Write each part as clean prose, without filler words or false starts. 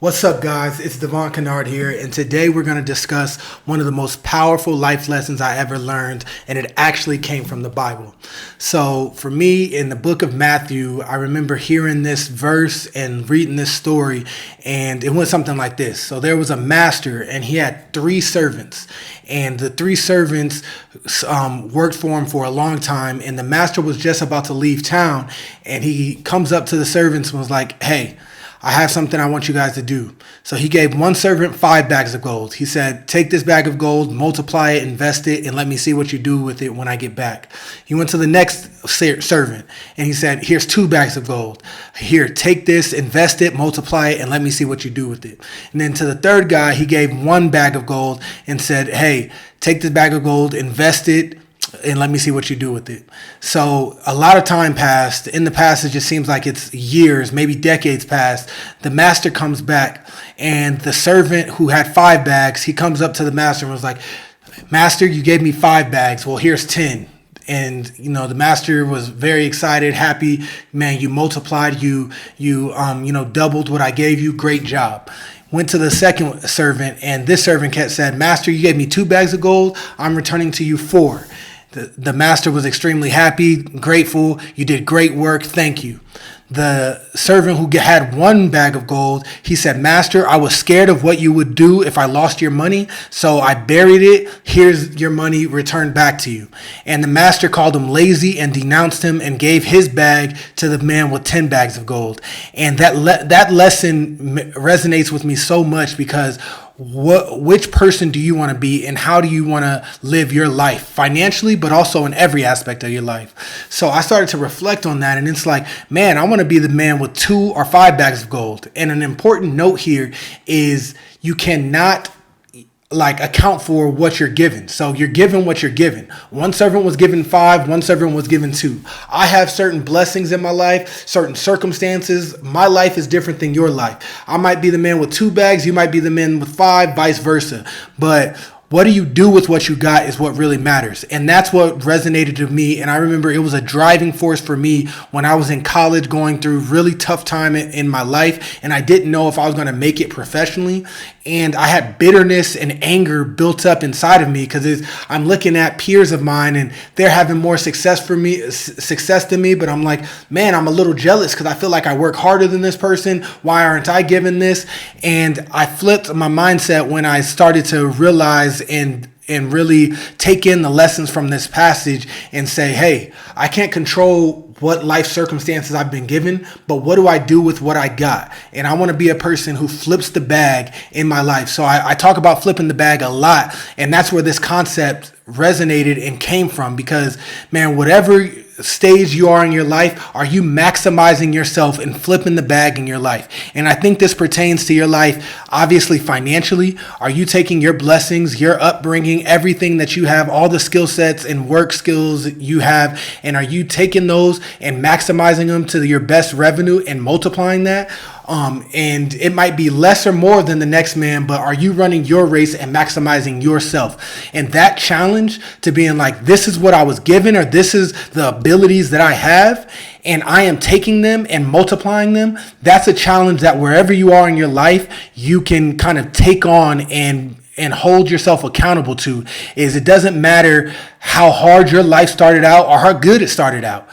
What's up, guys? It's Devon Kennard here, and today we're going to discuss one of the most powerful life lessons I ever learned, and it actually came from the Bible. So, for me, in the book of Matthew, I remember hearing this verse and reading this story, and it went something like this. So, there was a master, and he had 3 servants, and the 3 servants worked for him for a long time, and the master was just about to leave town, and he comes up to the servants and was like, "Hey, I have something I want you guys to do." So he gave one servant 5 bags of gold. He said, "Take this bag of gold, multiply it, invest it, and let me see what you do with it when I get back." He went to the next servant and he said, "Here's 2 bags of gold. Here, take this, invest it, multiply it, and let me see what you do with it." And then to the third guy, he gave 1 bag of gold and said, "Hey, take this bag of gold, invest it, and let me see what you do with it." So a lot of time passed. In the past, it just seems like it's years, maybe decades past. The master comes back, and the servant who had 5 bags, he comes up to the master and was like, "Master, you gave me 5 bags. Well, here's 10." And the master was very excited, happy. "Man, you multiplied, you doubled what I gave you. Great job." Went to the second servant, and this servant said, "Master, you gave me 2 bags of gold. I'm returning to you 4." The master was extremely happy, grateful. "You did great work. Thank you." The servant who had 1 bag of gold, he said, "Master, I was scared of what you would do if I lost your money, so I buried it. Here's your money returned back to you." And the master called him lazy and denounced him and gave his bag to the man with 10 bags of gold. And that lesson resonates with me so much, because which person do you want to be, and how do you want to live your life financially, but also in every aspect of your life? So I started to reflect on that, and it's like, man, I want to be the man with 2 or 5 bags of gold. And an important note here is you cannot account for what you're given. So you're given what you're given. One servant was given 5, one servant was given 2. I have certain blessings in my life, certain circumstances. My life is different than your life. I might be the man with 2 bags, you might be the man with 5, vice versa. But what do you do with what you got is what really matters. And that's what resonated to me. And I remember it was a driving force for me when I was in college, going through really tough time in my life. And I didn't know if I was going to make it professionally. And I had bitterness and anger built up inside of me, because I'm looking at peers of mine and they're having more success than me. But I'm like, man, I'm a little jealous because I feel like I work harder than this person. Why aren't I given this? And I flipped my mindset when I started to realize and really take in the lessons from this passage and say, hey, I can't control what life circumstances I've been given, but what do I do with what I got? And I want to be a person who flips the bag in my life. So I talk about flipping the bag a lot, and that's where this concept resonated and came from, because, man, whatever stage you are in your life, are you maximizing yourself and flipping the bag in your life? And I think this pertains to your life, obviously financially. Are you taking your blessings, your upbringing, everything that you have, all the skill sets and work skills you have, and are you taking those and maximizing them to your best revenue and multiplying that? And it might be less or more than the next man, but are you running your race and maximizing yourself? And that challenge to being like, this is what I was given, or this is the abilities that I have, and I am taking them and multiplying them. That's a challenge that wherever you are in your life, you can kind of take on and hold yourself accountable to. Is it doesn't matter how hard your life started out or how good it started out.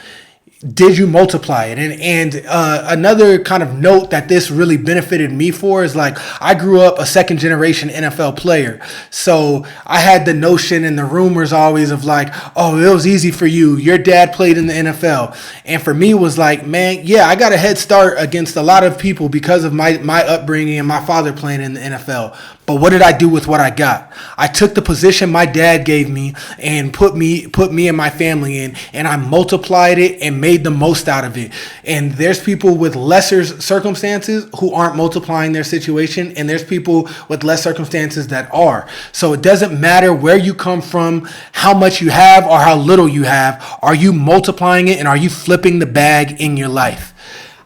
Did you multiply it? And another kind of note that this really benefited me for is, like, I grew up a second generation NFL player. So I had the notion and the rumors always of like, oh, it was easy for you. Your dad played in the NFL. And for me, it was like, man, yeah, I got a head start against a lot of people because of my upbringing and my father playing in the NFL. But what did I do with what I got? I took the position my dad gave me and put me and my family in, and I multiplied it and made the most out of it. And there's people with lesser circumstances who aren't multiplying their situation, and there's people with less circumstances that are. So it doesn't matter where you come from, how much you have or how little you have. Are you multiplying it, and are you flipping the bag in your life?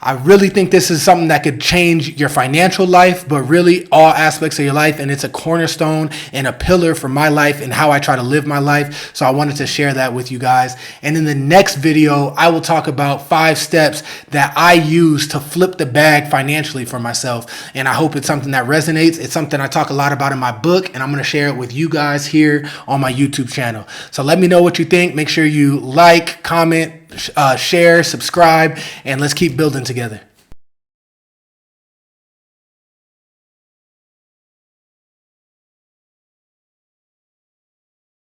I really think this is something that could change your financial life, but really all aspects of your life. And it's a cornerstone and a pillar for my life and how I try to live my life. So I wanted to share that with you guys. And in the next video, I will talk about 5 steps that I use to flip the bag financially for myself. And I hope it's something that resonates. It's something I talk a lot about in my book, and I'm going to share it with you guys here on my YouTube channel. So let me know what you think. Make sure you like, comment, share, subscribe, and let's keep building together.